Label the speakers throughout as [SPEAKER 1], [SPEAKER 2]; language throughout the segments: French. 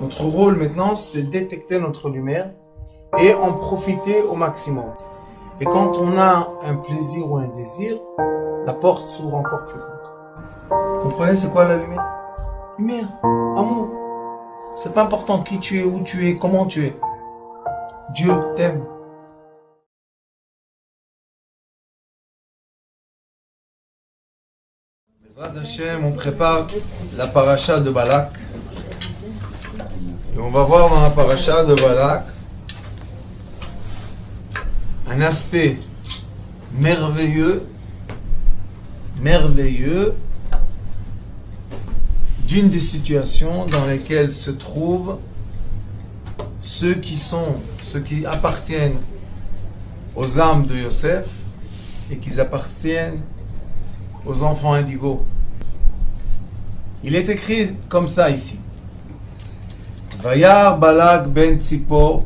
[SPEAKER 1] Notre rôle maintenant, c'est détecter notre lumière et en profiter au maximum. Et quand on a un plaisir ou un désir, la porte s'ouvre encore plus grande. Vous comprenez, c'est quoi la lumière? Lumière, amour. C'est pas important qui tu es, où tu es, comment tu es. Dieu t'aime. Bezrat Hashem, on prépare la paracha de Balak. Et on va voir dans la paracha de Balak un aspect merveilleux d'une des situations dans lesquelles se trouvent ceux qui appartiennent aux âmes de Yosef et qui appartiennent aux enfants indigos. Il est écrit comme ça ici. Vayar Balak ben Tzipor.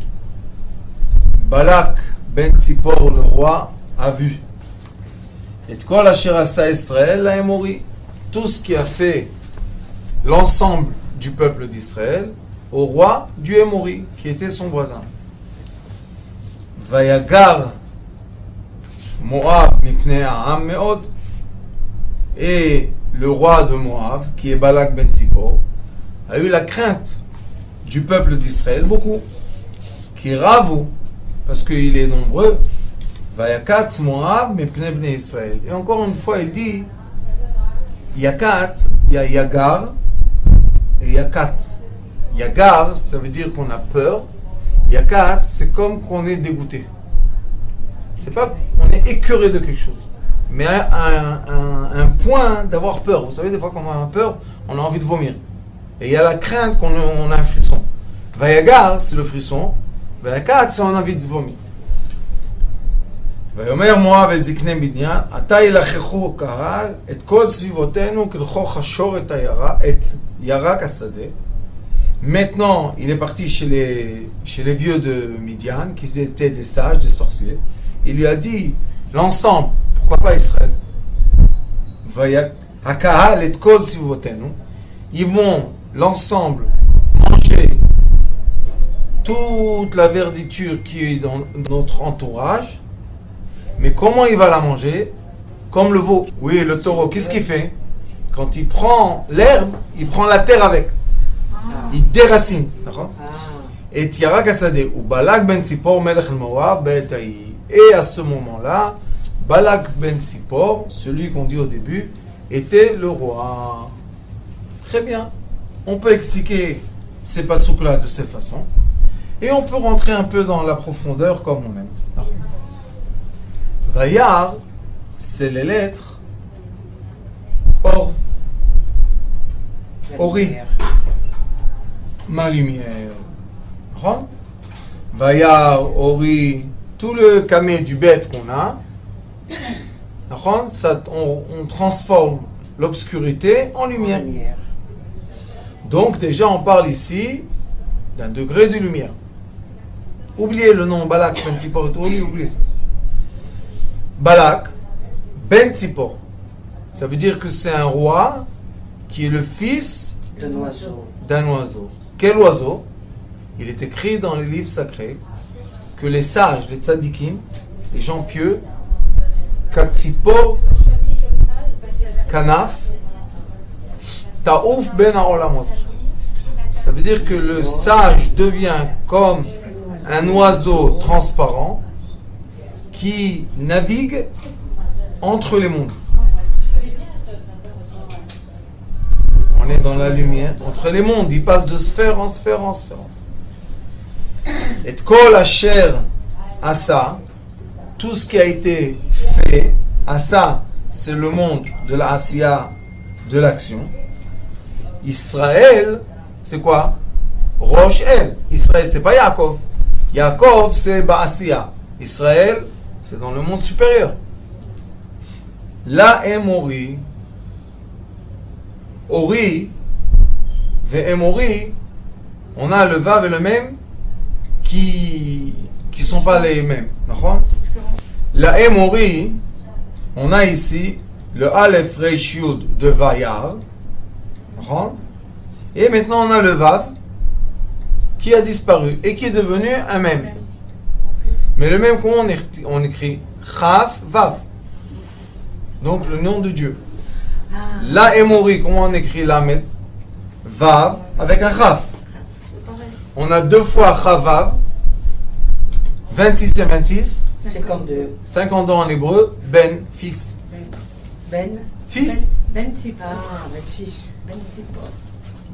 [SPEAKER 1] Balak ben Tzipor, le roi, a vu. Et kol asher asa Israël la Émori. Tout ce qui a fait l'ensemble du peuple d'Israël au roi du Émori, qui était son voisin. Vayagar Moab mipnei ha'am me'od. Et le roi de Moab, qui est Balak ben Tzipor, a eu la crainte du peuple d'Israël, beaucoup. Qui ravu, parce qu'il est nombreux, Vayakatz Moab mipnei bnei Israël. Et encore une fois, il dit, Yakatz, il y a Yagar et Yakatz. Yagar, ça veut dire qu'on a peur. Yakatz, c'est comme qu'on est dégoûté. C'est pas qu'on est écœuré de quelque chose, mais un point d'avoir peur. Vous savez, des fois quand on a peur, on a envie de vomir. Et il y a la crainte qu'on a un frisson. Vayagar, c'est le frisson. Vayakatz, c'est on a envie de vomir. ויאמר מואב אל זקני בניין, עתה ילחכו קהל את כל סביבותינו כלכוך השור את ירק השדה. Maintenant, il est parti chez les vieux de Midian, qui étaient des sages, des sorciers. Il lui a dit, l'ensemble, pourquoi pas Israël? Hakahal et kol sivotenu. Ils vont, l'ensemble, manger toute la verditure qui est dans notre entourage. Mais comment il va la manger? Comme le veau. Oui, le taureau, qu'est-ce qu'il fait? Quand il prend l'herbe, il prend la terre avec. Il déracine. Et Yarak Asadeh, ou Balak ben Tzipor, Melech Moab, Betaï. Et à ce moment-là, Balak ben Tzipor, celui qu'on dit au début, était le roi. Très bien. On peut expliquer ces pasouks-là de cette façon. Et on peut rentrer un peu dans la profondeur comme on aime. Vayar, c'est les lettres Or. Ori. Ma lumière. Vayar, Ori, tout le camé du bête qu'on a, ça, on transforme l'obscurité en lumière. Donc déjà on parle ici d'un degré de lumière. Oubliez le nom Balak ben Tzipor, oubliez ça. Balak ben Tzipor, ça veut dire que c'est un roi qui est le fils d'un oiseau. Quel oiseau? Il est écrit dans les livres sacrés que les sages, les tzadikim, les gens pieux, Katzipor Kanaf Taouf ben haolamot. Ça veut dire que le sage devient comme un oiseau transparent qui navigue entre les mondes. On est dans la lumière, entre les mondes, il passe de sphère en sphère en sphère en sphère. Et kol asher asa, tout ce qui a été fait, asa, c'est le monde de la asiya, de l'action. Israël, c'est quoi? Rosh El. Israël, c'est pas Yaakov. Yaakov, c'est Ba'asiya. Israël, c'est dans le monde supérieur. La Émori, Ori, Ve'emori, on a le Vav et le Mem qui sont pas les mêmes. La Émori, on a ici le Aleph Reish Yud de Vayar. Et maintenant on a le Vav qui a disparu et qui est devenu un même. Mais le même, comment on écrit Chaf, Vav. Donc le nom de Dieu. La Emory, comment on écrit Lamed? Vav avec un Chaf. On a deux fois Chavav, 26 et 26.
[SPEAKER 2] 52.
[SPEAKER 1] 50 ans en hébreu, Ben, fils.
[SPEAKER 2] Ben.
[SPEAKER 1] Fils.
[SPEAKER 3] Ben Tzipor.
[SPEAKER 2] 26.
[SPEAKER 3] Ben Tzipor.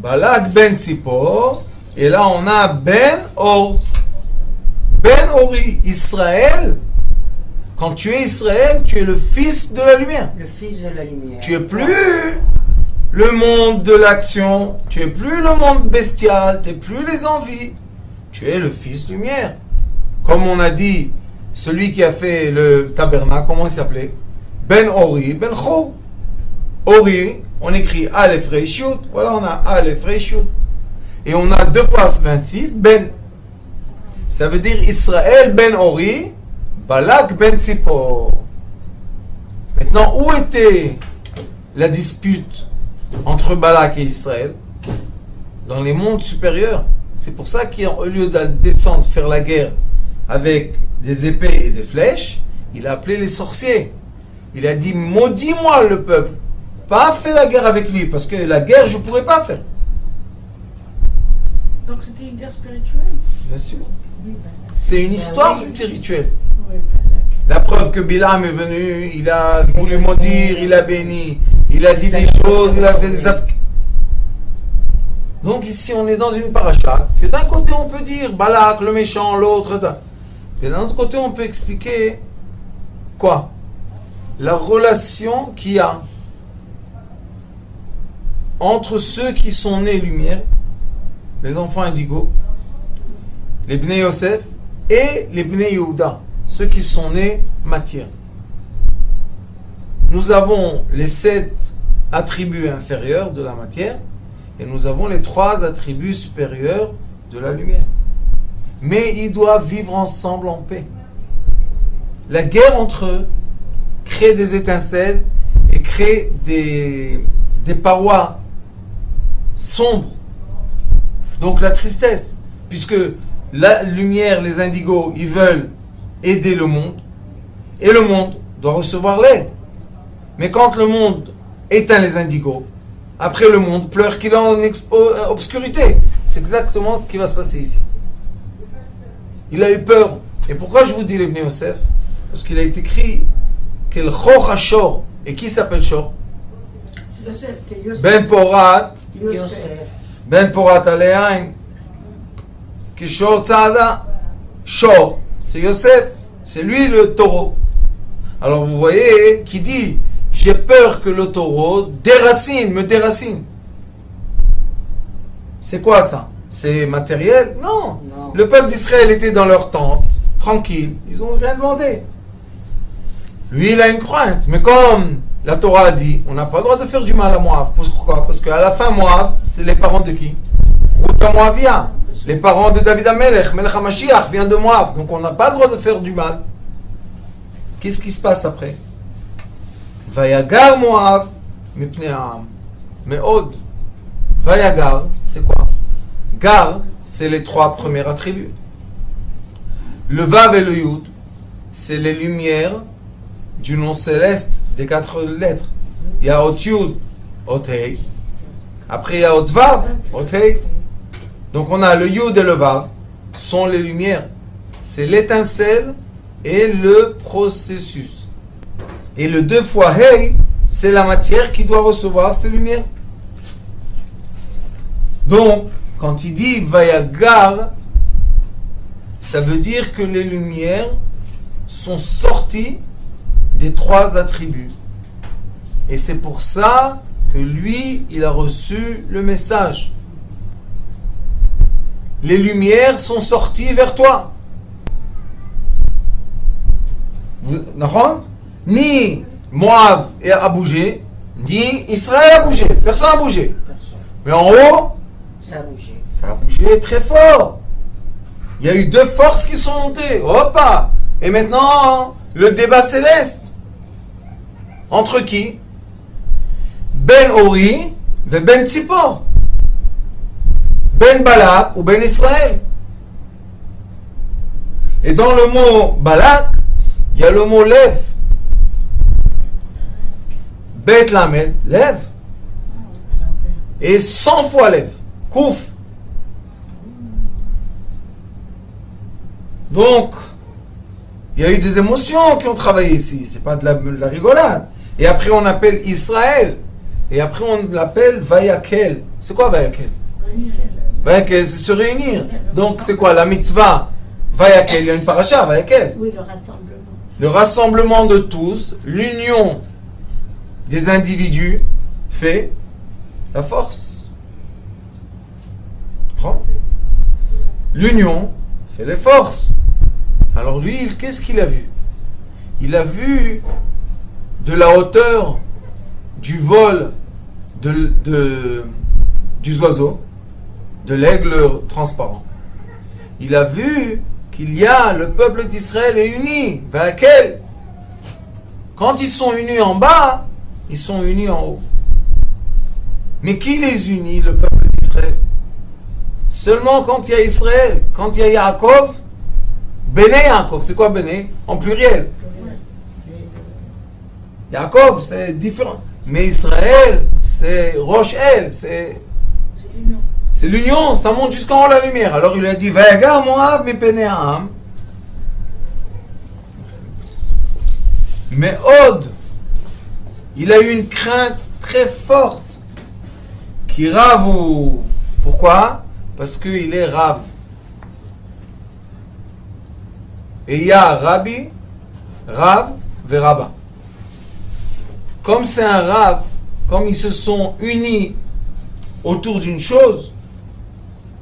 [SPEAKER 1] Balak Ben Tzipor. Et là on a Ben Or. Ben Ori, Israël. Quand tu es Israël, tu es le fils de la lumière.
[SPEAKER 2] Le fils de la lumière.
[SPEAKER 1] Tu es plus le monde de l'action. Tu es plus le monde bestial. Tu n'es plus les envies. Tu es le fils de lumière. Comme on a dit, celui qui a fait le tabernacle, comment il s'appelait? Ben Ori, Ben Chor. Ori, on écrit Aleph Reishut. Voilà, on a Aleph Reishut. Et on a deux fois 26, Ben. Ça veut dire Israël Ben Ori, Balak Ben Tzipor. Maintenant, où était la dispute entre Balak et Israël? Dans les mondes supérieurs. C'est pour ça qu'au lieu de descendre faire la guerre avec des épées et des flèches, il a appelé les sorciers. Il a dit, maudis-moi le peuple. Pas fait la guerre avec lui, parce que la guerre, je ne pourrais pas faire.
[SPEAKER 3] Donc c'était une guerre spirituelle?
[SPEAKER 1] Bien sûr.
[SPEAKER 3] Oui,
[SPEAKER 1] C'est une histoire spirituelle.
[SPEAKER 3] oui,
[SPEAKER 1] La preuve que Bilam est venu, il a voulu maudire, il a béni, il a dit des choses, il a fait des actes. Donc ici, on est dans une paracha, que d'un côté, on peut dire Balak, le méchant, l'autre, et d'un autre côté, on peut expliquer quoi? La relation qu'il y a entre ceux qui sont nés lumière, les enfants indigos, les Bnei Yosef et les Bnei Yehuda, ceux qui sont nés matière. Nous avons les 7 attributs inférieurs de la matière et nous avons les 3 attributs supérieurs de la lumière. Mais ils doivent vivre ensemble en paix. La guerre entre eux crée des étincelles et crée des parois sombres. Donc la tristesse, puisque la lumière, les indigos, ils veulent aider le monde, et le monde doit recevoir l'aide. Mais quand le monde éteint les indigos, après le monde pleure qu'il est en obscurité. C'est exactement ce qui va se passer ici. Il a eu peur. Et pourquoi je vous dis les Bnei Yosef? Parce qu'il a été écrit quel Chor HaShor. Et qui s'appelle Shor?
[SPEAKER 3] Yosef, c'est Yosef.
[SPEAKER 1] Ben Porat,
[SPEAKER 2] Yosef.
[SPEAKER 1] Ben Porat Alein, Kishor Tzada, Shor, c'est Yosef, c'est lui le taureau. Alors vous voyez qui dit j'ai peur que le taureau me déracine. C'est quoi ça? C'est matériel? Non.
[SPEAKER 2] Non.
[SPEAKER 1] Le peuple d'Israël était dans leur tente, tranquille, ils n'ont rien demandé. Lui, il a une crainte, mais comme la Torah a dit, on n'a pas le droit de faire du mal à Moab. Pourquoi? Parce qu'à la fin, Moab, c'est les parents de qui? Ruth Moabia. Les parents de David Amelech, Melech HaMashiach vient de Moab. Donc on n'a pas le droit de faire du mal. Qu'est-ce qui se passe après? Vayagar Moab, Mipnei Ha'am. Me'od. Vayagar, c'est quoi? Gar, c'est les 3 premiers attributs. Le Vav et le Yud, c'est les lumières du nom céleste des 4 lettres. Il y a Ot Yud, Ot Hei. Après il y a Ot Vav, Ot Hei. Donc on a le Yud et le Vav sont les lumières. C'est l'étincelle et le processus. Et le 2 fois Hei, c'est la matière qui doit recevoir ces lumières. Donc, quand il dit Vayagar, ça veut dire que les lumières sont sorties des 3 attributs. Et c'est pour ça que lui, il a reçu le message. Les lumières sont sorties vers toi. D'accord? Ni Moab a bougé, ni Israël a bougé. Personne n'a bougé.
[SPEAKER 2] Personne.
[SPEAKER 1] Mais en haut,
[SPEAKER 2] Ça a bougé.
[SPEAKER 1] ça a bougé très fort. Il y a eu 2 forces qui sont montées. Hoppa! Et maintenant, le débat céleste. Entre qui? Ben Ori et Ben Tzipor. Ben Balak ou Ben Israël. Et dans le mot Balak, il y a le mot lève. Bet lamed, lève. Et 100 fois lève. Kouf. Donc, il y a eu des émotions qui ont travaillé ici. C'est pas de la rigolade. Et après, on appelle Israël. Et après, on l'appelle Vayakel. C'est quoi Vayakel? Vayakel, c'est se réunir. Donc, c'est quoi la mitzvah? Vayakel, il y a une paracha, Vayakel.
[SPEAKER 3] Oui, le rassemblement.
[SPEAKER 1] Le rassemblement de tous, l'union des individus fait la force. Tu comprends? L'union fait les forces. Alors lui, qu'est-ce qu'il a vu? Il a vu de la hauteur du vol du oiseau, de l'aigle transparent. Il a vu qu'il y a le peuple d'Israël est uni. Vaquel. Quand ils sont unis en bas, ils sont unis en haut. Mais qui les unit, le peuple d'Israël? Seulement quand il y a Israël, quand il y a Yaakov, Béné Yaakov, c'est quoi Béné? En pluriel. Yaakov, c'est différent. Mais Israël, c'est Rosh El, c'est l'union, ça monte jusqu'en haut la lumière. Alors il a dit, Vayagar Moab mi Pene Ha'am. Mais Od, il a eu une crainte très forte. Qui rave ou... Pourquoi? Parce qu'il est rave. Et il y a Rabbi, Rav, Veraba. Comme c'est un Rav, comme ils se sont unis autour d'une chose,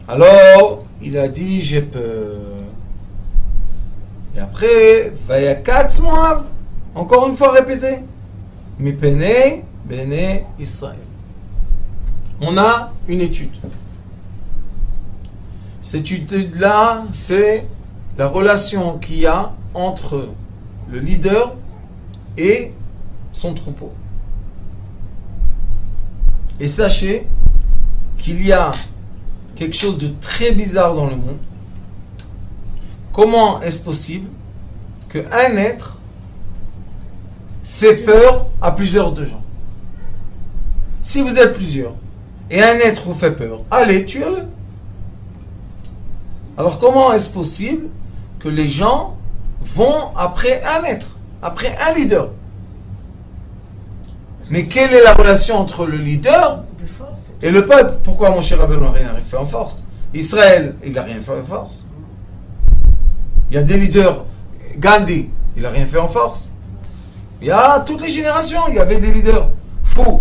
[SPEAKER 1] alors il a dit j'ai peur. Et après, Vayakatz Moav, encore une fois répété, Mi Pene, Bene Israël. On a une étude. Cette étude-là, c'est la relation qu'il y a entre le leader et son troupeau. Et sachez qu'il y a quelque chose de très bizarre dans le monde. Comment est-ce possible qu'un être fait peur à plusieurs de gens? Si vous êtes plusieurs et un être vous fait peur, allez, tuez-le. Alors comment est-ce possible que les gens vont après un être, après un leader? Mais quelle est la relation entre le leader et le peuple? Pourquoi mon cher Rabbeinu n'a rien fait en force? Israël, il n'a rien fait en force. Il y a des leaders, Gandhi, il n'a rien fait en force. Il y a toutes les générations, il y avait des leaders. Fou,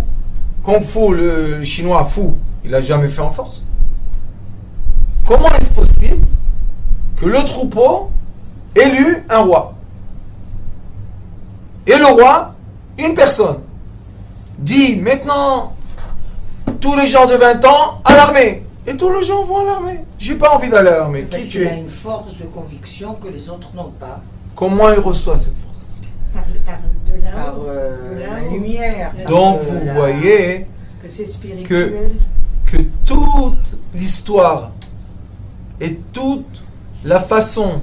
[SPEAKER 1] Kung Fu, le chinois fou, il n'a jamais fait en force. Comment est-ce possible que le troupeau élu un roi? Et le roi, une personne, dit maintenant tous les gens de 20 ans à l'armée. Et tous les gens vont à l'armée. J'ai pas envie d'aller à l'armée.
[SPEAKER 2] Parce
[SPEAKER 1] Qui
[SPEAKER 2] qu'il
[SPEAKER 1] tu
[SPEAKER 2] a
[SPEAKER 1] es?
[SPEAKER 2] une force de conviction que les autres n'ont pas.
[SPEAKER 1] Comment il reçoit cette force?
[SPEAKER 3] Par de là-haut,
[SPEAKER 2] Par
[SPEAKER 3] de
[SPEAKER 2] la
[SPEAKER 3] là-haut.
[SPEAKER 2] lumière.
[SPEAKER 1] Donc
[SPEAKER 2] par,
[SPEAKER 1] vous
[SPEAKER 2] la-
[SPEAKER 1] voyez
[SPEAKER 3] Que c'est spirituel.
[SPEAKER 1] que toute l'histoire et toute la façon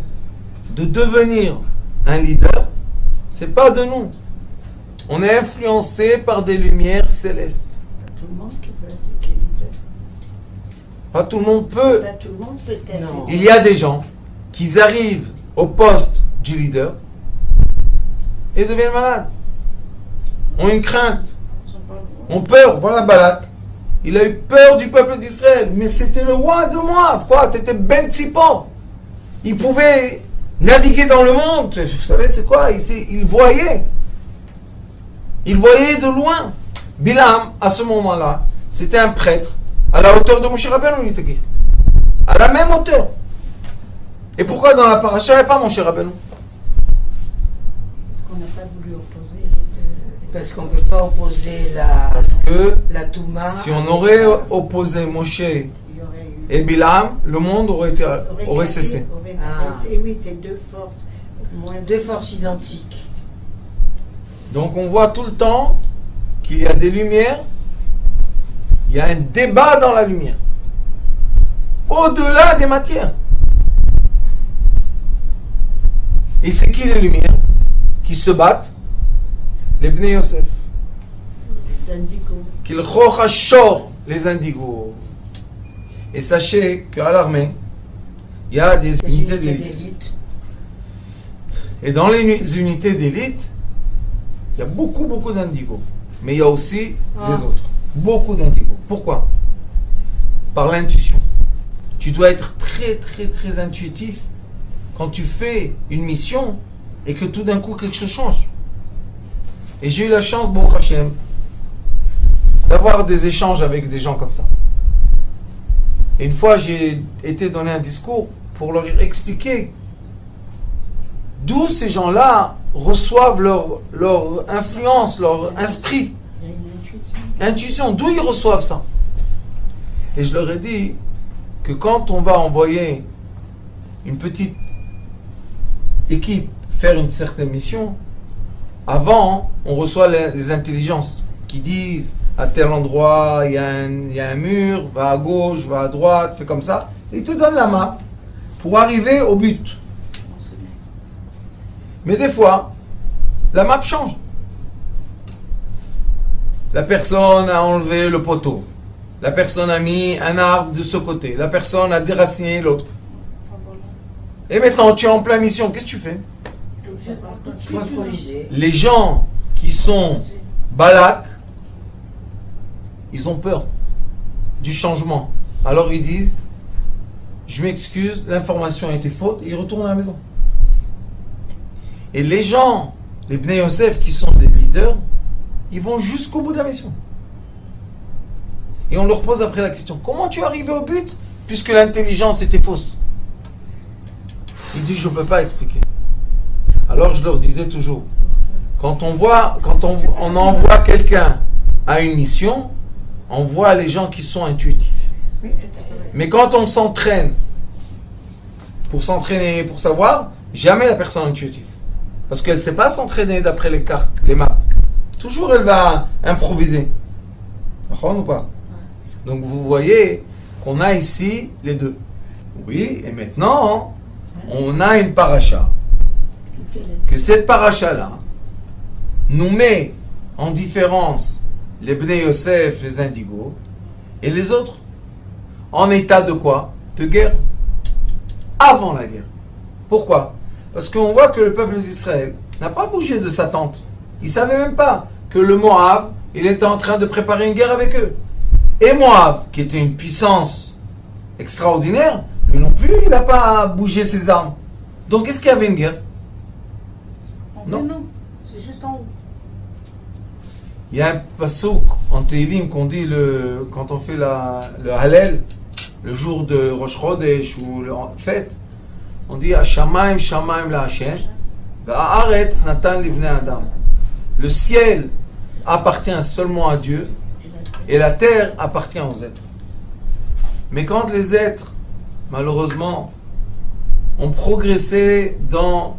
[SPEAKER 1] de devenir un leader, c'est pas de nous. On est influencé par des lumières célestes.
[SPEAKER 3] Pas tout le monde qui peut être leader.
[SPEAKER 1] Pas tout le monde peut.
[SPEAKER 3] Pas tout le monde peut être
[SPEAKER 2] Non.
[SPEAKER 1] Il y a des gens qui arrivent au poste du leader et deviennent malades. Ont une crainte,
[SPEAKER 3] Ils sont pas loin.
[SPEAKER 1] ont peur. Voilà Balak. Il a eu peur du peuple d'Israël. Mais c'était le roi de Moab. Quoi? T'étais Ben Tzipor. Il pouvait naviguer dans le monde. Vous savez c'est quoi? Il voyait. Il voyait de loin. Bilam, à ce moment-là, c'était un prêtre à la hauteur de Moshe Rabbeinu, il était qui? À la même hauteur. Et pourquoi dans la paracha, il n'y a pas Moshe Rabbeinu?
[SPEAKER 3] Parce qu'on n'a pas voulu opposer les deux.
[SPEAKER 2] Parce qu'on ne peut pas opposer
[SPEAKER 1] Parce que
[SPEAKER 2] la Touma.
[SPEAKER 1] si on aurait opposé Moshe
[SPEAKER 3] Il y aurait eu.
[SPEAKER 1] et Bilam, le monde aurait cessé.
[SPEAKER 3] Et oui, c'est deux forces. Moins
[SPEAKER 2] Deux forces identiques.
[SPEAKER 1] Donc on voit tout le temps qu'il y a des lumières, il y a un débat dans la lumière, au-delà des matières. Et c'est qui les lumières qui se battent? Les Bnei Yosef.
[SPEAKER 3] D'indigo.
[SPEAKER 1] Qu'il chochashor, les indigos. Et sachez qu'à l'armée, il y a des
[SPEAKER 2] Les
[SPEAKER 1] unités d'élite. Et dans les unités d'élite, il y a beaucoup d'indigos. Mais il y a aussi les autres. Beaucoup d'indigos. Pourquoi? Par l'intuition. Tu dois être très intuitif quand tu fais une mission et que tout d'un coup quelque chose change. Et j'ai eu la chance, Baruch Hashem, d'avoir des échanges avec des gens comme ça. Et une fois, j'ai été donner un discours pour leur expliquer d'où ces gens-là reçoivent leur influence, leur esprit,
[SPEAKER 3] Il y a une intuition.
[SPEAKER 1] intuition, d'où ils reçoivent ça. Et je leur ai dit que quand on va envoyer une petite équipe faire une certaine mission, avant, on reçoit les intelligences qui disent à tel endroit, il y a un mur, va à gauche, va à droite, fais comme ça. Et ils te donnent la map pour arriver au but. Mais des fois, la map change. La personne a enlevé le poteau. La personne a mis un arbre de ce côté. La personne a déraciné l'autre. Et maintenant, tu es en pleine mission. Qu'est-ce que tu fais?
[SPEAKER 2] Faut improviser.
[SPEAKER 1] Les gens qui sont balak, ils ont peur du changement. Alors ils disent, je m'excuse, l'information a été faute, et ils retournent à la maison. Et les gens, les Bnei Yosef qui sont des leaders, ils vont jusqu'au bout de la mission. Et on leur pose après la question, comment tu es arrivé au but puisque l'intelligence était fausse? Ils disent, je ne peux pas expliquer. Alors je leur disais toujours, quand on envoie quelqu'un à une mission, on voit les gens qui sont intuitifs. Mais quand on s'entraîne, pour s'entraîner, pour savoir, jamais la personne est intuitive. Parce qu'elle ne sait pas s'entraîner d'après les cartes, les maps. Toujours elle va improviser. D'accord ou pas? Donc vous voyez qu'on a ici les deux. Oui, et maintenant, on a une paracha. Que cette paracha-là nous met en différence les Bnei Yosef, les indigos, et les autres. En état de quoi? De guerre. Avant la guerre. Pourquoi? Parce qu'on voit que le peuple d'Israël n'a pas bougé de sa tente. Il ne savait même pas que le Moab, il était en train de préparer une guerre avec eux. Et Moab, qui était une puissance extraordinaire, lui non plus, il n'a pas bougé ses armes. Donc est-ce qu'il y avait une guerre? Non.
[SPEAKER 3] C'est juste en haut.
[SPEAKER 1] Il y a un passouk en Tehillim qu'on dit quand on fait le Hallel, le jour de Rosh Chodesh ou le fête, on dit Hashamaim Shamaim la Hashem, Va'aretz Natan livnei Adam. Le ciel appartient seulement à Dieu et la terre appartient aux êtres. Mais quand les êtres, malheureusement, ont progressé dans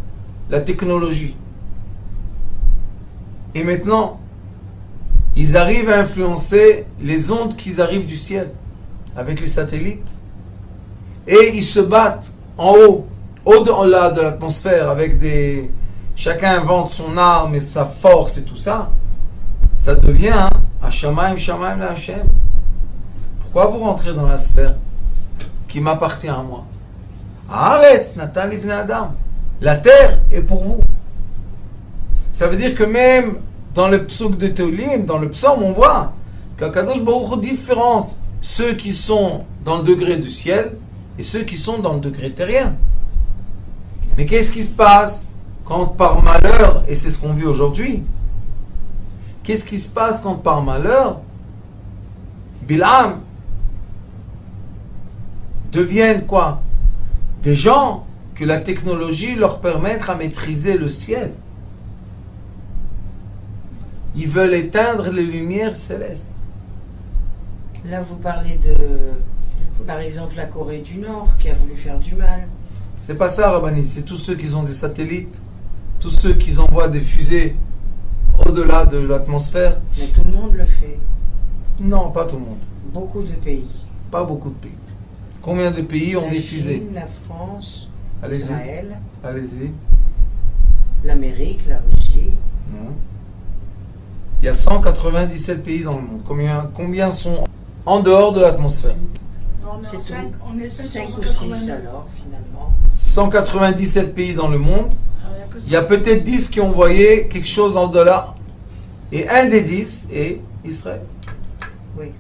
[SPEAKER 1] la technologie, et maintenant, ils arrivent à influencer les ondes qui arrivent du ciel avec les satellites. Et ils se battent en haut, au-delà de l'atmosphère, avec des... Chacun invente son arme et sa force et tout ça. Ça devient Hashamaim, Shamaim la Hashem. Pourquoi vous rentrez dans la sphère qui m'appartient à moi? Arrête, Natan livnei Adam. La terre est pour vous. Ça veut dire que même dans le psouk de Tehillim, dans le psaume, on voit qu'Akadosh Baruch Hu différence ceux qui sont dans le degré du ciel et ceux qui sont dans le degré terrien. Mais qu'est-ce qui se passe quand par malheur, et c'est ce qu'on vit aujourd'hui, qu'est-ce qui se passe quand par malheur, Bilam deviennent quoi? Des gens que la technologie leur permet à maîtriser le ciel. Ils veulent éteindre les lumières célestes.
[SPEAKER 2] Là, vous parlez de, par exemple, la Corée du Nord qui a voulu faire du mal.
[SPEAKER 1] C'est pas ça, Rabbani. C'est tous ceux qui ont des satellites, tous ceux qui envoient des fusées au-delà de l'atmosphère.
[SPEAKER 2] Mais tout le monde le fait.
[SPEAKER 1] Non, pas tout le monde.
[SPEAKER 2] Beaucoup de pays.
[SPEAKER 1] Pas beaucoup de pays. Combien de pays ont
[SPEAKER 2] La
[SPEAKER 1] des
[SPEAKER 2] Chine,
[SPEAKER 1] fusées?
[SPEAKER 2] la France,
[SPEAKER 1] Allez-y.
[SPEAKER 2] Israël.
[SPEAKER 1] Allez-y.
[SPEAKER 2] L'Amérique, la Russie.
[SPEAKER 1] Non. Il y a 197 pays dans le monde. Combien sont en dehors de l'atmosphère?
[SPEAKER 3] Non,
[SPEAKER 2] C'est tout.
[SPEAKER 3] on est
[SPEAKER 2] 5 ou 6
[SPEAKER 3] 589.
[SPEAKER 2] alors, finalement.
[SPEAKER 1] 197 pays dans le monde.
[SPEAKER 3] Ah, il y a que
[SPEAKER 1] Il y a peut-être 10 qui ont envoyé quelque chose en dollars. Et un des 10 est Israël.
[SPEAKER 2] Oui.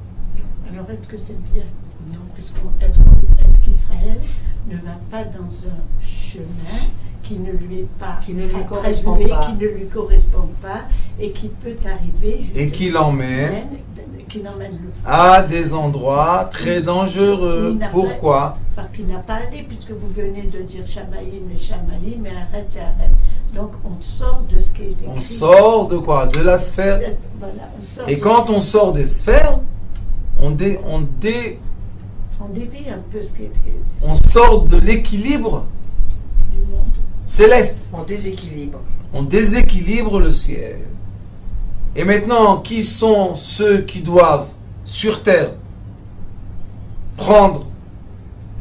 [SPEAKER 3] Alors est-ce que c'est bien? Non, est-ce qu'Israël ne va pas dans un chemin qui ne lui est pas
[SPEAKER 2] Qui ne lui
[SPEAKER 3] attribué,
[SPEAKER 2] correspond pas.
[SPEAKER 3] qui ne lui correspond pas et qui peut arriver
[SPEAKER 1] Et qui l'emmène
[SPEAKER 3] qui l'emmène le
[SPEAKER 1] à des endroits très dangereux.
[SPEAKER 3] Il n'a pas-
[SPEAKER 1] Pourquoi?
[SPEAKER 3] parce qu'il n'a pas allé, puisque vous venez de dire Shamaïm, mais arrête et arrête. Donc on sort de ce qui est écrit.
[SPEAKER 1] On sort de quoi? De la sphère.
[SPEAKER 3] Voilà, on sort
[SPEAKER 1] Et
[SPEAKER 3] de-
[SPEAKER 1] quand on sort des sphères, on dévie
[SPEAKER 3] on un peu ce qui est écrit
[SPEAKER 1] on sort de l'équilibre
[SPEAKER 3] du monde.
[SPEAKER 1] céleste.
[SPEAKER 2] En déséquilibre.
[SPEAKER 1] On déséquilibre le ciel. Et maintenant, qui sont ceux qui doivent, sur terre, prendre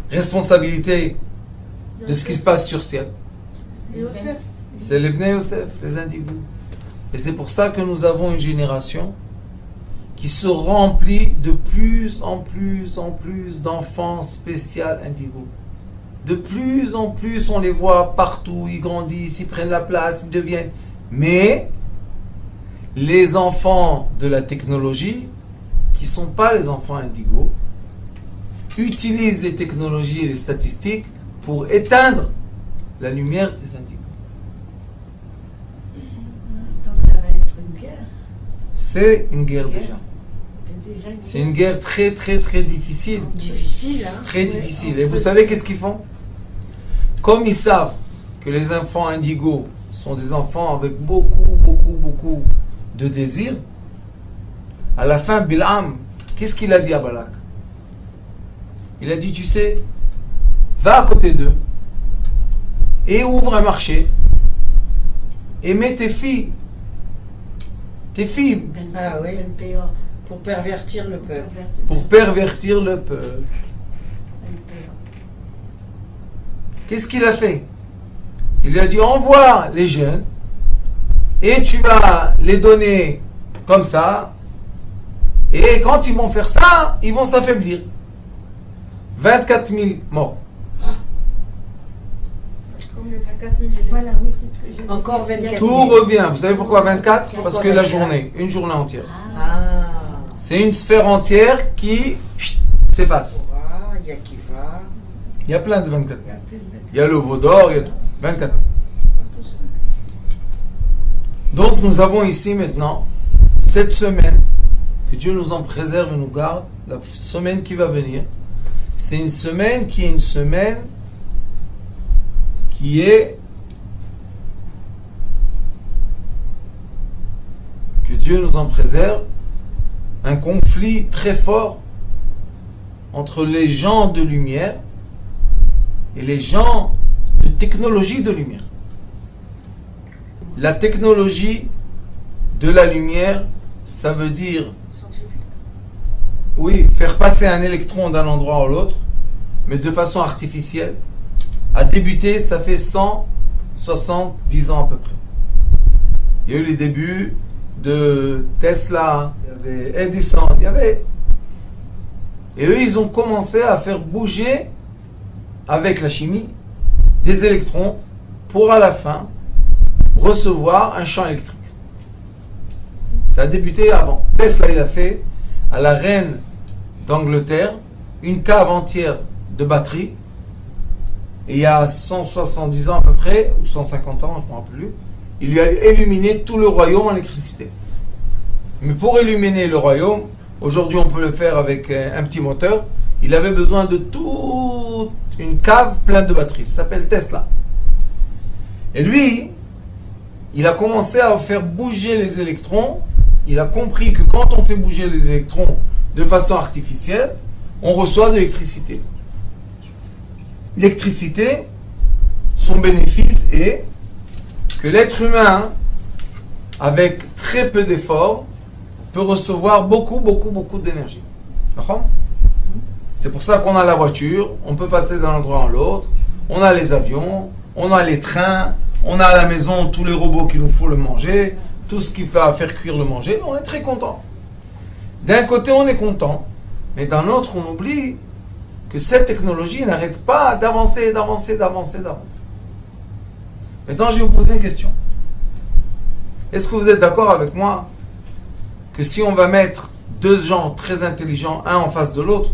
[SPEAKER 1] responsabilité de ce qui se passe sur ciel?
[SPEAKER 3] Yosef.
[SPEAKER 1] C'est les Bnei Yosef, les indigos. Et c'est pour ça que nous avons une génération qui se remplit de plus en plus d'enfants spéciaux indigos. De plus en plus, on les voit partout, ils grandissent, ils prennent la place, ils deviennent. Mais les enfants de la technologie, qui ne sont pas les enfants indigos, utilisent les technologies et les statistiques pour éteindre la lumière des indigos.
[SPEAKER 3] Donc ça va être une guerre.
[SPEAKER 1] C'est une guerre
[SPEAKER 3] Guerre.
[SPEAKER 1] déjà.
[SPEAKER 3] C'est déjà une
[SPEAKER 1] C'est une guerre très très très difficile.
[SPEAKER 2] Difficile, hein?
[SPEAKER 1] Très
[SPEAKER 3] Ouais,
[SPEAKER 1] difficile.
[SPEAKER 3] en
[SPEAKER 1] Et vous
[SPEAKER 3] plus-
[SPEAKER 1] savez qu'est-ce qu'ils font? Comme ils savent que les enfants indigos sont des enfants avec beaucoup de désirs, à la fin, Bil'am, qu'est-ce qu'il a dit à Balak? Il a dit, tu sais, va à côté d'eux et ouvre un marché et mets tes filles,
[SPEAKER 2] Ah oui.
[SPEAKER 3] Ben Péor.
[SPEAKER 2] Pour pervertir le peuple.
[SPEAKER 1] pour pervertir le peuple.
[SPEAKER 3] Ben Péor.
[SPEAKER 1] Qu'est-ce qu'il a fait? Il lui a dit, envoie les jeunes et tu vas les donner comme ça. Et quand ils vont faire ça, ils vont s'affaiblir. 24 000 morts.
[SPEAKER 4] Comme les 24 000 élèves.
[SPEAKER 3] Voilà, oui, c'est ce que j'ai dit.
[SPEAKER 2] Encore 24
[SPEAKER 1] Tout revient. Vous savez pourquoi 24? Parce que la journée, une journée entière.
[SPEAKER 3] Ah,
[SPEAKER 2] Ah.
[SPEAKER 1] C'est une sphère entière qui s'efface.
[SPEAKER 2] Torah, il y a Kiva.
[SPEAKER 1] Il y a plein de 24.
[SPEAKER 3] il y a plus de-
[SPEAKER 1] Il y a le veau d'or, il y a tout. 24. Donc nous avons ici maintenant cette semaine, que Dieu nous en préserve et nous garde, la semaine qui va venir. C'est une semaine qui est que Dieu nous en préserve, un conflit très fort entre les gens de lumière et les gens de technologie de lumière. La technologie de la lumière, ça veut dire,
[SPEAKER 4] Scientifique.
[SPEAKER 1] oui, faire passer un électron d'un endroit à l'autre, mais de façon artificielle. A débuté, ça fait 170 ans à peu près. Il y a eu les débuts de Tesla, il y avait Edison, Et eux, ils ont commencé à faire bouger, avec la chimie, des électrons pour à la fin recevoir un champ électrique. Ça a débuté avant. Tesla, il a fait à la reine d'Angleterre une cave entière de batterie. Et il y a 170 ans à peu près, ou 150 ans, je ne me rappelle plus, il lui a illuminé tout le royaume en électricité. Mais pour illuminer le royaume, aujourd'hui on peut le faire avec un petit moteur, il avait besoin de toute une cave pleine de batteries. Ça s'appelle Tesla. Et lui, il a commencé à faire bouger les électrons. Il a compris que quand on fait bouger les électrons de façon artificielle, on reçoit de l'électricité. L'électricité, son bénéfice est que l'être humain, avec très peu d'efforts, peut recevoir beaucoup d'énergie. D'accord ? C'est pour ça qu'on a la voiture, on peut passer d'un endroit à l'autre, on a les avions, on a les trains, On a à la maison tous les robots qu'il nous faut le manger, tout ce qu'il va faire cuire le manger, on est très content. D'un côté, on est content, mais d'un autre, on oublie que cette technologie n'arrête pas d'avancer. Maintenant, je vais vous poser une question. Est-ce que vous êtes d'accord avec moi que si on va mettre deux gens très intelligents, un en face de l'autre,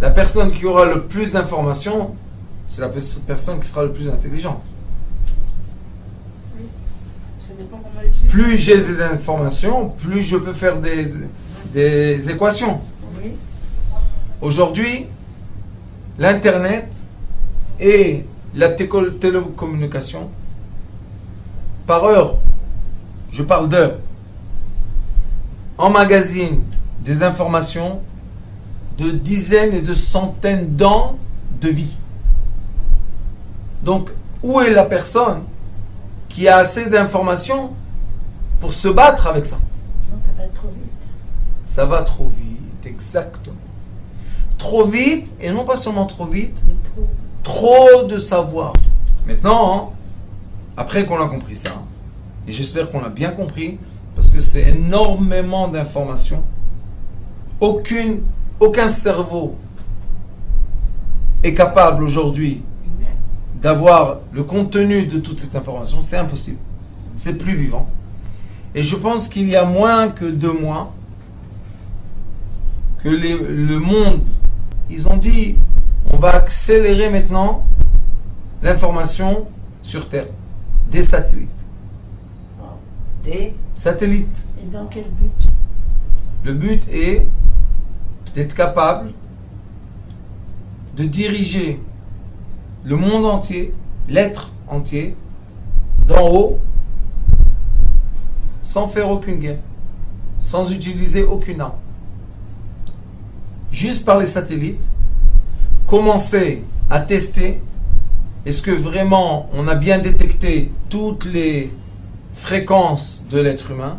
[SPEAKER 1] la personne qui aura le plus d'informations, c'est la personne qui sera le plus intelligente.
[SPEAKER 2] Ça dépend comment on l'utilise.
[SPEAKER 1] Plus j'ai des informations, plus je peux faire des équations.
[SPEAKER 3] Oui.
[SPEAKER 1] Aujourd'hui, l'Internet et la télécommunication, par heure, je parle d'heure, emmagasinent des informations de dizaines et de centaines d'ans de vie. Donc, où est la personne qui a assez d'informations pour se battre avec ça?
[SPEAKER 3] Non, ça va trop vite.
[SPEAKER 1] Ça va trop vite, exactement. Trop vite, et non pas seulement trop vite,
[SPEAKER 3] Mais trop.
[SPEAKER 1] trop de savoir. Maintenant, après qu'on a compris ça, et j'espère qu'on l'a bien compris, parce que c'est énormément d'informations, aucun cerveau est capable aujourd'hui d'avoir le contenu de toute cette information, c'est impossible. C'est plus vivant. Et je pense qu'il y a moins que 2 mois que le monde, ils ont dit, on va accélérer maintenant l'information sur Terre, des satellites.
[SPEAKER 2] Des
[SPEAKER 3] Et dans quel but?
[SPEAKER 1] Le but est d'être capable de diriger le monde entier, l'être entier, d'en haut, sans faire aucune guerre, sans utiliser aucune arme. Juste par les satellites, commencer à tester, est-ce que vraiment on a bien détecté toutes les fréquences de l'être humain?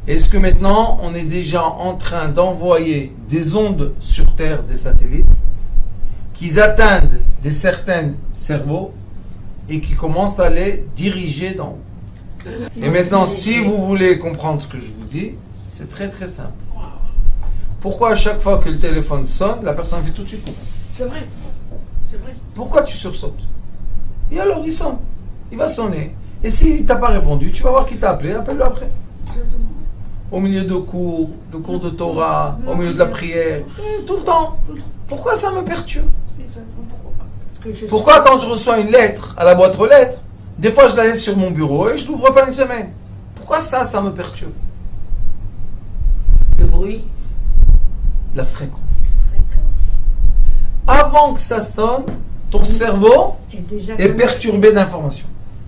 [SPEAKER 1] Est-ce que maintenant on est déjà en train d'envoyer des ondes sur Terre, des satellites, qui atteignent des certains cerveaux et qui commencent à les diriger d'en haut? Et maintenant, si vous voulez comprendre ce que je vous dis, c'est très très simple. Pourquoi à chaque fois que le téléphone sonne, la personne fait tout de suite comme ça?
[SPEAKER 2] C'est vrai. C'est vrai.
[SPEAKER 1] Pourquoi tu sursautes? Et alors il sonne, il va sonner. Et s'il t'a pas répondu, tu vas voir qui t'a appelé, appelle-le après.
[SPEAKER 2] Exactement.
[SPEAKER 1] Au milieu de cours de Torah, au milieu de la prière, tout le temps. Pourquoi ça me perturbe?
[SPEAKER 2] Exactement. Pourquoi? Parce que je
[SPEAKER 1] Pourquoi quand je reçois une lettre à la boîte aux lettres, des fois je la laisse sur mon bureau et je l'ouvre pas une semaine? Pourquoi ça me perturbe?
[SPEAKER 2] Le bruit.
[SPEAKER 1] La fréquence. Avant que ça sonne, ton cerveau
[SPEAKER 3] Et déjà
[SPEAKER 1] est perturbé d'informations.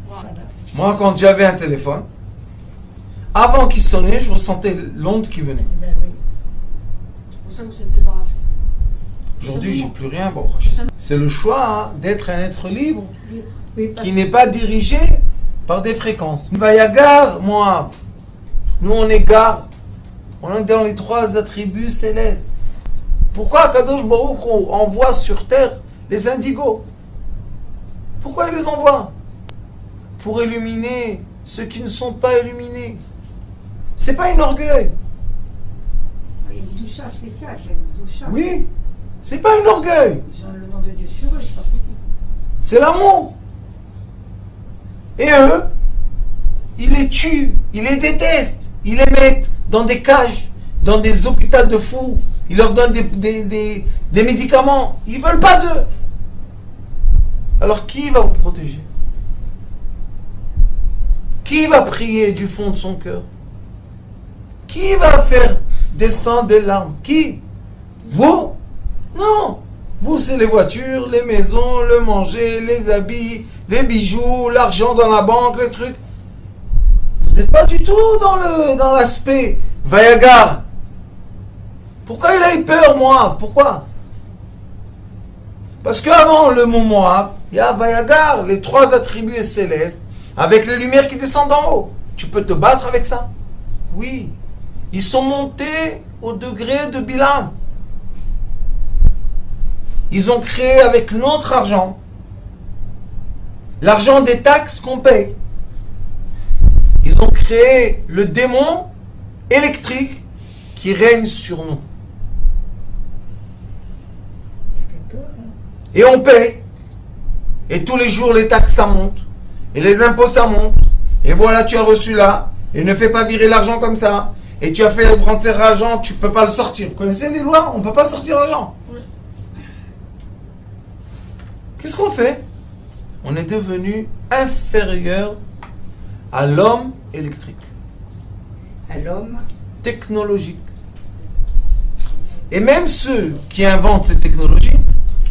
[SPEAKER 3] Voilà.
[SPEAKER 1] Moi, quand j'avais un téléphone, avant qu'il sonnait, je ressentais l'onde qui venait.
[SPEAKER 3] Ben oui.
[SPEAKER 2] C'est pour ça que vous êtes débarrassé.
[SPEAKER 1] Aujourd'hui, j'ai plus rien. Bon, c'est le choix d'être un être libre
[SPEAKER 3] Oui, parce
[SPEAKER 1] qui n'est pas dirigé par des fréquences. Vayagar, moi, nous on est gare. On est dans les 3 attributs célestes. Pourquoi Kadosh Baruch Hu envoie sur terre les indigos? Pourquoi il les envoie? Pour illuminer ceux qui ne sont pas illuminés. C'est pas un orgueil.
[SPEAKER 5] Il y a une doucha spéciale, il y a une doucha.
[SPEAKER 1] Oui, c'est pas un orgueil.
[SPEAKER 5] Ils ont le nom de Dieu sur eux, c'est pas possible.
[SPEAKER 1] C'est l'amour. Et eux, ils les tuent, ils les détestent, ils les mettent dans des cages, dans des hôpitaux de fous, ils leur donnent des médicaments, ils veulent pas d'eux. Alors qui va vous protéger? Qui va prier du fond de son cœur? Qui va faire descendre des larmes? Qui? Vous? Non. Vous, c'est les voitures, les maisons, le manger, les habits, les bijoux, l'argent dans la banque, les trucs. Vous n'êtes pas du tout dans l'aspect Vayagar. Pourquoi il a eu peur, Moab? Pourquoi? Parce qu'avant le mot Moab, il y a Vayagar, les 3 attributs célestes, avec les lumières qui descendent d'en haut. Tu peux te battre avec ça? Oui. Ils sont montés au degré de Bilam. Ils ont créé avec notre argent l'argent des taxes qu'on paye. Ils ont créé le démon électrique qui règne sur nous.
[SPEAKER 3] Ça fait peur, hein.
[SPEAKER 1] Et on paye. Et tous les jours, les taxes, ça monte. Et les impôts, ça monte. Et voilà, tu as reçu là. Et ne fais pas virer l'argent comme ça. Et tu as fait rentrer l'argent, tu ne peux pas le sortir. Vous connaissez les lois? On ne peut pas sortir l'argent.
[SPEAKER 4] Oui.
[SPEAKER 1] Qu'est-ce qu'on fait? On est devenu inférieur à l'homme électrique,
[SPEAKER 2] À l'homme,
[SPEAKER 1] technologique. Et même ceux qui inventent ces technologies,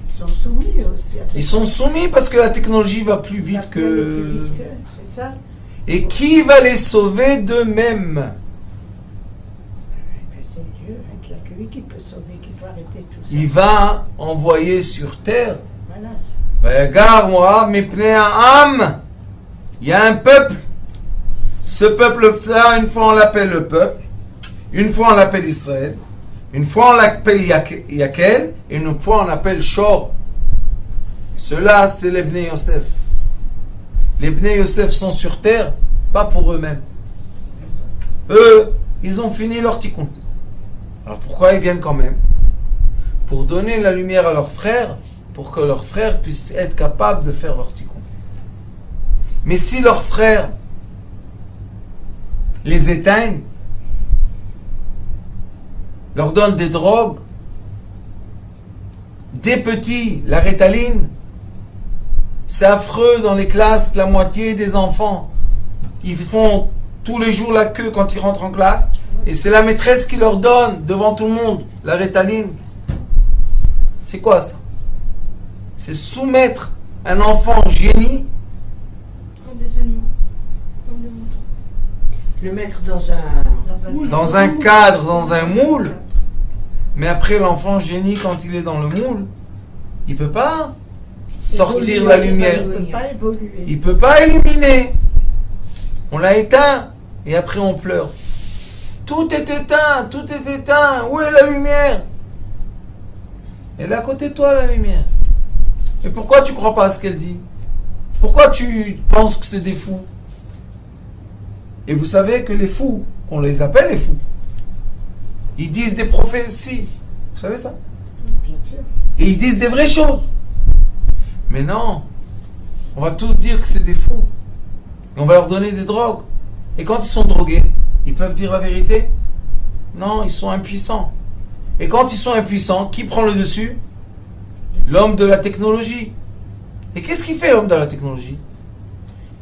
[SPEAKER 3] Ils sont soumis aussi.
[SPEAKER 1] ils sont soumis parce que la technologie va plus
[SPEAKER 3] Ça
[SPEAKER 1] vite
[SPEAKER 3] va plus
[SPEAKER 1] que...
[SPEAKER 3] vite que- C'est ça.
[SPEAKER 1] Et qui va les sauver d'eux-mêmes?
[SPEAKER 3] Ben, c'est Dieu, hein, qu'il n'y a que lui qui peut sauver, qui peut arrêter tout ça.
[SPEAKER 1] Il va envoyer sur terre.
[SPEAKER 3] Voilà.
[SPEAKER 1] Regarde, moi, mes pneus à âme. Il y a un peuple. Ce peuple-là, une fois on l'appelle le peuple, une fois on l'appelle Israël, une fois on l'appelle Yakel, et une fois on l'appelle Shor. Ceux-là, c'est les Bnei Yosef. Les Bnei Yosef sont sur terre, pas pour eux-mêmes. Eux, ils ont fini leur tikkun. Alors pourquoi ils viennent quand même? Pour donner la lumière à leurs frères, pour que leurs frères puissent être capables de faire leur tikkun. Mais si leurs frères les éteignent, leur donnent des drogues, des petits, la rétaline, c'est affreux dans les classes, la moitié des enfants, ils font tous les jours la queue quand ils rentrent en classe, et c'est la maîtresse qui leur donne, devant tout le monde, la rétaline. C'est quoi ça? C'est soumettre un enfant génie
[SPEAKER 4] Comme des animaux. Comme des moutons.
[SPEAKER 2] le mettre dans un...
[SPEAKER 1] dans un cadre, dans un moule. Mais après, l'enfant génie, quand il est dans le moule, il peut pas sortir la lumière.
[SPEAKER 3] Il ne peut pas évoluer.
[SPEAKER 1] Il peut pas illuminer. On l'a éteint et après on pleure. Tout est éteint, tout est éteint. Où est la lumière? Elle est à côté de toi, la lumière. Et pourquoi tu crois pas à ce qu'elle dit? Pourquoi tu penses que c'est des fous? Et vous savez que les fous, on les appelle les fous, ils disent des prophéties. Vous savez ça?
[SPEAKER 3] Bien sûr.
[SPEAKER 1] Et ils disent des vraies choses. Mais non, on va tous dire que c'est des fous. Et on va leur donner des drogues. Et quand ils sont drogués, ils peuvent dire la vérité? Non, ils sont impuissants. Et quand ils sont impuissants, qui prend le dessus? L'homme de la technologie. Et qu'est-ce qu'il fait, l'homme de la technologie?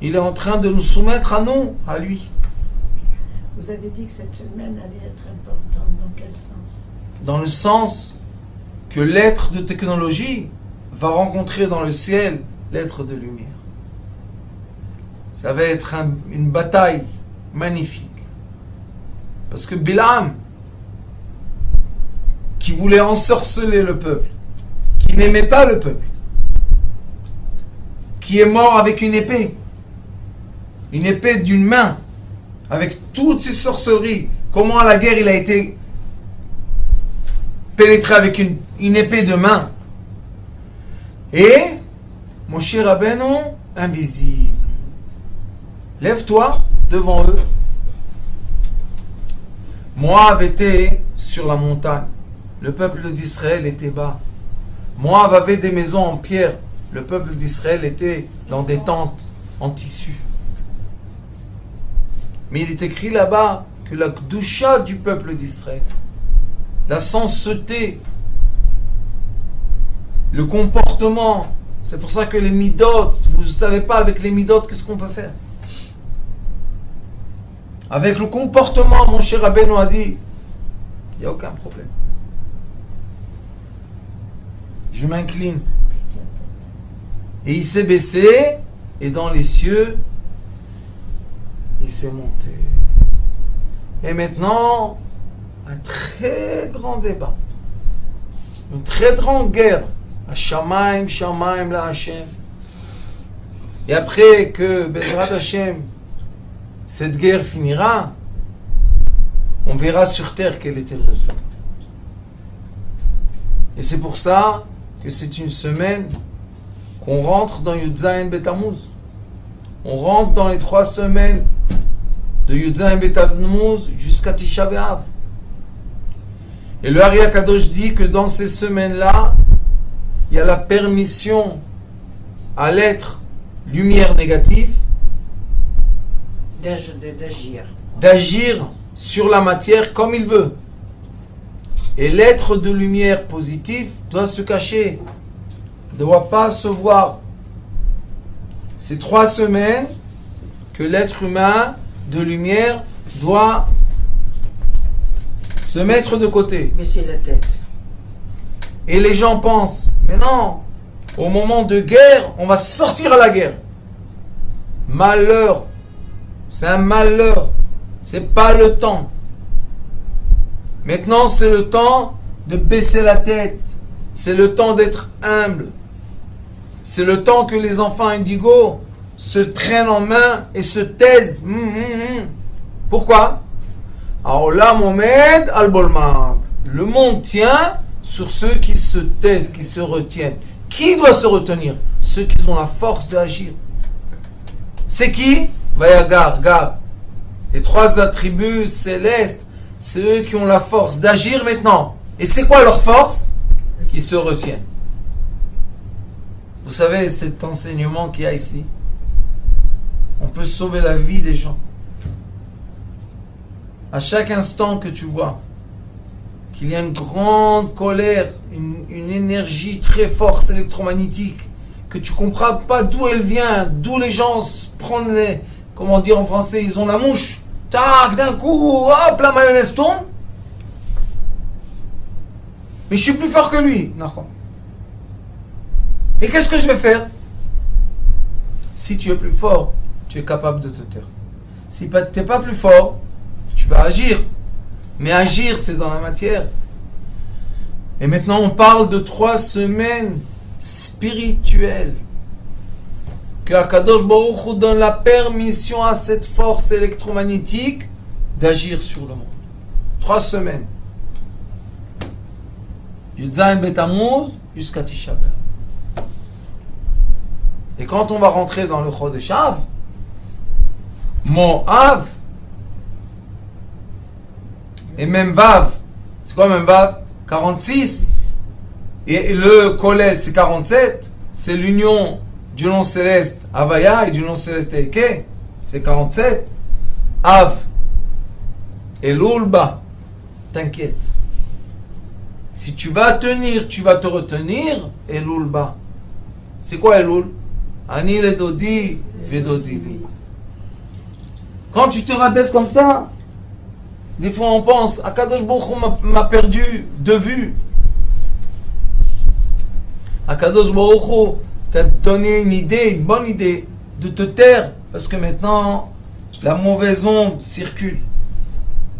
[SPEAKER 1] Il est en train de nous soumettre à nous, à lui.
[SPEAKER 3] Vous avez dit que cette semaine allait être importante. Dans quel sens?
[SPEAKER 1] Dans le sens que l'être de technologie va rencontrer dans le ciel l'être de lumière. Ça va être une bataille magnifique. Parce que Bilam, qui voulait ensorceler le peuple, qui n'aimait pas le peuple, qui est mort avec une épée d'une main, avec toutes ses sorcelleries, comment à la guerre il a été pénétré avec une épée de main. Et Moshe Rabbeinu, invisible. Lève-toi devant eux. Moab était sur la montagne. Le peuple d'Israël était bas. Moab avait des maisons en pierre. Le peuple d'Israël était dans des tentes en tissu. Mais il est écrit là-bas que la Kdusha du peuple d'Israël, la sainteté, le comportement, c'est pour ça que les midot, vous ne savez pas avec les midot qu'est-ce qu'on peut faire. Avec le comportement, mon cher Rabbeinu a dit, il n'y a aucun problème. Je m'incline. Et il s'est baissé, et dans les cieux, il s'est monté. Et maintenant, un très grand débat. Une très grande guerre. Shamaim, Shamaim, la Hashem. Et après que Bezrat Hashem, cette guerre finira, on verra sur terre quel était le résultat. Et c'est pour ça que c'est une semaine qu'on rentre dans Yud Zayin Bet Tammuz. On rentre dans les 3 semaines de Yud-Zayin Bet-Tammuz jusqu'à Tisha B'Av. Et le Ari HaKadosh dit que dans ces semaines-là, il y a la permission à l'être lumière négative d'agir sur la matière comme il veut. Et l'être de lumière positif doit se cacher, ne doit pas se voir. C'est 3 semaines que l'être humain de lumière doit se mettre de côté.
[SPEAKER 2] Baisser la tête.
[SPEAKER 1] Et les gens pensent, mais non, au moment de guerre, on va sortir à la guerre. Malheur. C'est un malheur. C'est pas le temps. Maintenant, c'est le temps de baisser la tête. C'est le temps d'être humble. C'est le temps que les enfants indigos se prennent en main et se taisent. Pourquoi? Alors là, Mohamed al-Bolmab. Le monde tient sur ceux qui se taisent, qui se retiennent. Qui doit se retenir? Ceux qui ont la force d'agir. C'est qui? Vayagar, Gar. Les 3 attributs célestes, c'est eux qui ont la force d'agir maintenant. Et c'est quoi leur force? Qui se retiennent. Vous savez, cet enseignement qu'il y a ici, on peut sauver la vie des gens. À chaque instant que tu vois qu'il y a une grande colère, une énergie très forte électromagnétique, que tu ne comprends pas d'où elle vient, d'où les gens prennent les, comment dire en français, ils ont la mouche. Tac, d'un coup, hop, la mayonnaise tombe. Mais je suis plus fort que lui. Non. Et qu'est-ce que je vais faire? Si tu es plus fort, tu es capable de te taire. Si tu n'es pas plus fort, tu vas agir. Mais agir, c'est dans la matière. Et maintenant, on parle de 3 semaines spirituelles. Que Akadosh Baruch Hu donne la permission à cette force électromagnétique d'agir sur le monde. 3 semaines. Yud-Zayin Bet-Tammuz jusqu'à Tisha B'Av. Et quand on va rentrer dans le Chodesh Av, Mo'av, et même Vav, c'est quoi même Vav? 46. Et le Kolel, c'est 47. C'est l'union du nom céleste Havaya et du nom céleste Eke. C'est 47. Av. Et l'Ulba. T'inquiète. Si tu vas tenir, tu vas te retenir. Et l'Ulba. C'est quoi Elul? Ani le Dodi, Vedodili. Quand tu te rabaisses comme ça, des fois on pense, Akadosh Baruch Hu m'a perdu de vue. Akadosh Baruch Hu t'a donné une bonne idée de te taire, parce que maintenant la mauvaise onde circule.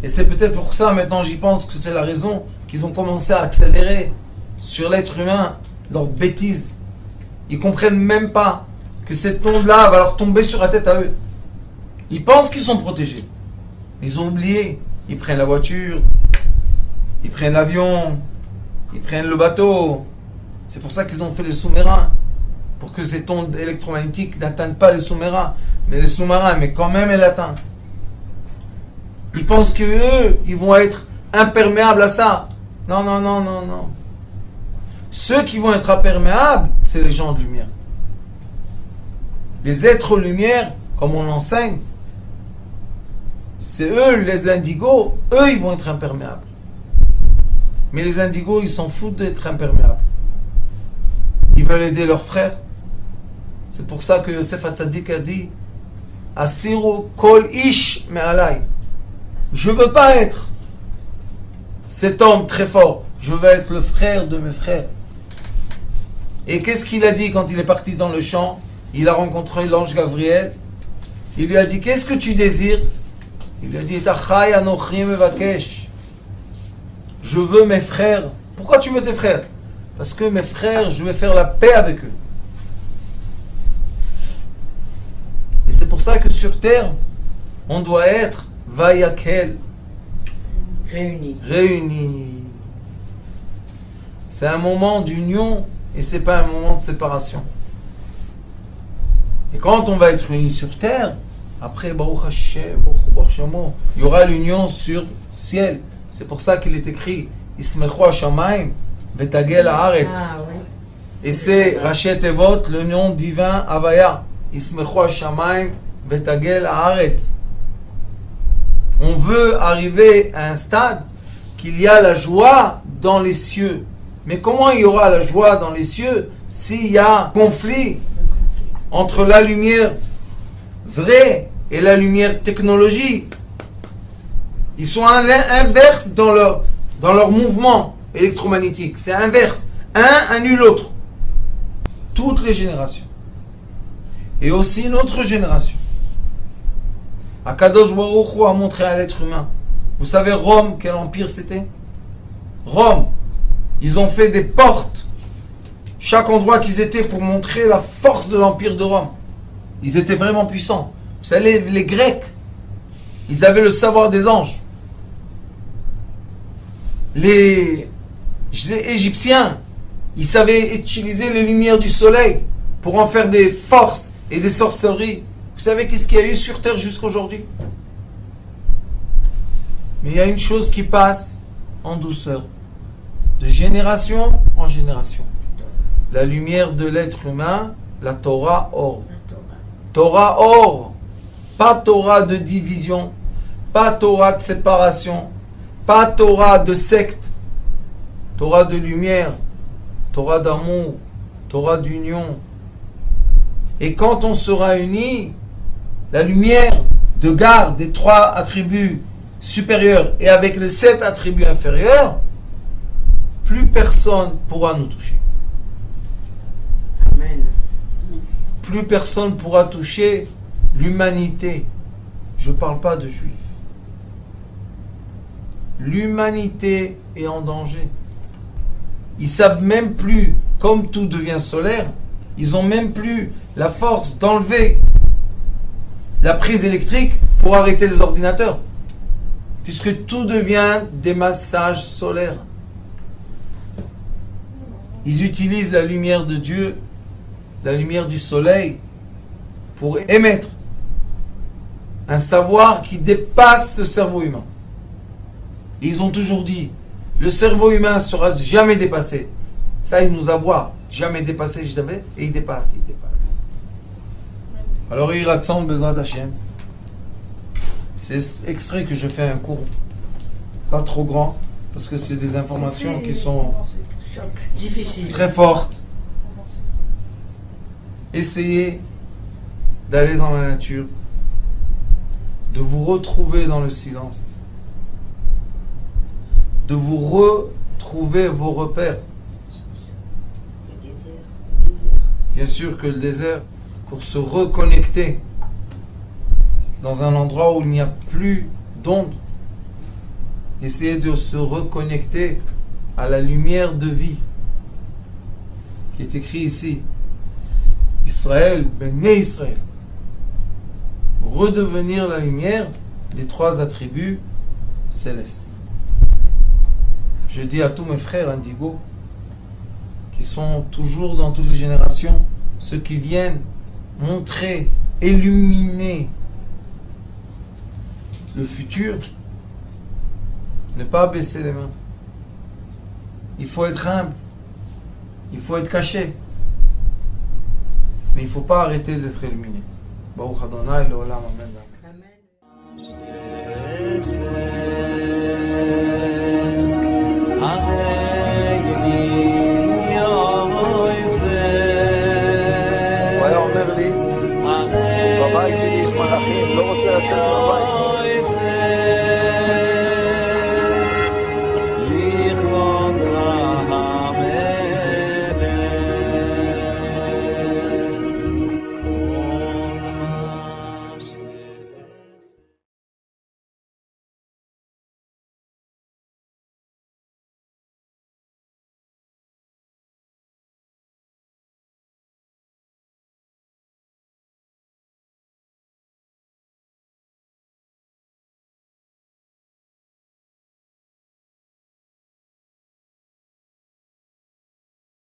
[SPEAKER 1] Et c'est peut-être pour ça, maintenant j'y pense, que c'est la raison qu'ils ont commencé à accélérer sur l'être humain leurs bêtises. Ils comprennent même pas que cette onde-là va leur tomber sur la tête à eux. Ils pensent qu'ils sont protégés. Ils ont oublié. Ils prennent la voiture, ils prennent l'avion, ils prennent le bateau. C'est pour ça qu'ils ont fait les sous-marins. Pour que cette onde électromagnétique n'atteigne pas les sous-marins. Mais les sous-marins, mais quand même elle atteint. Ils pensent qu'eux, ils vont être imperméables à ça. Non, non, non, non, non. Ceux qui vont être imperméables, c'est les gens de lumière. Les êtres lumière, comme on l'enseigne, c'est eux, les indigos, eux, ils vont être imperméables. Mais les indigos, ils s'en foutent d'être imperméables. Ils veulent aider leurs frères. C'est pour ça que Yosef Hatzadik a dit Asiru kol ish me'alai. Je veux pas être cet homme très fort. Je veux être le frère de mes frères. Et qu'est-ce qu'il a dit quand il est parti dans le champ? Il a rencontré l'ange Gabriel. Il lui a dit, qu'est-ce que tu désires? Il lui a dit, Tachai anochi mevakesh. Je veux mes frères. Pourquoi tu veux tes frères? Parce que mes frères, je vais faire la paix avec eux. Et c'est pour ça que sur terre, on doit être vayakel. Réunis. C'est un moment d'union et c'est pas un moment de séparation. Et quand on va être unis sur terre, après, Baruch Hashem, Baruch Shemo, il y aura l'union sur ciel. C'est pour ça qu'il est écrit Ismechu Hashamayim Vetagel Haaretz.
[SPEAKER 2] Ah oui.
[SPEAKER 1] Et c'est Rachet Tevot, le nom divin Havaya. Ismechu Hashamayim Vetagel Haaretz. On veut arriver à un stade qu'il y a la joie dans les cieux. Mais comment il y aura la joie dans les cieux s'il y a conflit entre la lumière vraie et la lumière technologique? Ils sont inverses dans leur mouvement électromagnétique. C'est inverse. Un annule l'autre. Toutes les générations. Et aussi notre génération. Akadosh Baruch Hu a montré à l'être humain. Vous savez Rome, quel empire c'était? Rome. Ils ont fait des portes. Chaque endroit qu'ils étaient pour montrer la force de l'empire de Rome. Ils étaient vraiment puissants. Vous savez, les Grecs, ils avaient le savoir des anges. Les Égyptiens, ils savaient utiliser les lumières du soleil pour en faire des forces et des sorcelleries. Vous savez qu'est-ce qu'il y a eu sur terre jusqu'à aujourd'hui? Mais il y a une chose qui passe en douceur, de génération en génération. La lumière de l'être humain, la Torah or. Torah or. Pas Torah de division, pas Torah de séparation, pas Torah de secte. Torah de lumière, Torah d'amour, Torah d'union. Et quand on sera unis, la lumière de garde des 3 attributs supérieurs et avec les 7 attributs inférieurs, plus personne pourra nous toucher.
[SPEAKER 2] Amen.
[SPEAKER 1] Plus personne pourra toucher l'humanité. Je ne parle pas de juifs. L'humanité est en danger. Ils savent même plus, comme tout devient solaire, ils ont même plus la force d'enlever la prise électrique pour arrêter les ordinateurs. Puisque tout devient des massages solaires. Ils utilisent la lumière de Dieu, la lumière du soleil, pour émettre un savoir qui dépasse le cerveau humain. Et ils ont toujours dit, le cerveau humain ne sera jamais dépassé. Ça, il nous aboie. Jamais dépassé, jamais. Et il dépasse, il dépasse. Alors, il raconte Bezrat Hashem. C'est exprès que je fais un cours pas trop grand, parce que c'est des informations qui sont
[SPEAKER 2] Difficile.
[SPEAKER 1] très fortes. Essayez d'aller dans la nature, de vous retrouver dans le silence, de vous retrouver vos repères.
[SPEAKER 5] Le désert.
[SPEAKER 1] Bien sûr que le désert, pour se reconnecter dans un endroit où il n'y a plus d'onde, essayez de se reconnecter à la lumière de vie qui est écrit ici. Israël, Béné Israël. Redevenir la lumière des 3 attributs célestes. Je dis à tous mes frères indigos qui sont toujours dans toutes les générations, ceux qui viennent montrer, illuminer le futur, ne pas baisser les mains. Il faut être humble, il faut être caché, mais il ne faut pas arrêter d'être illuminé. Baruch Adonai, l'olam, amen.
[SPEAKER 2] Amen.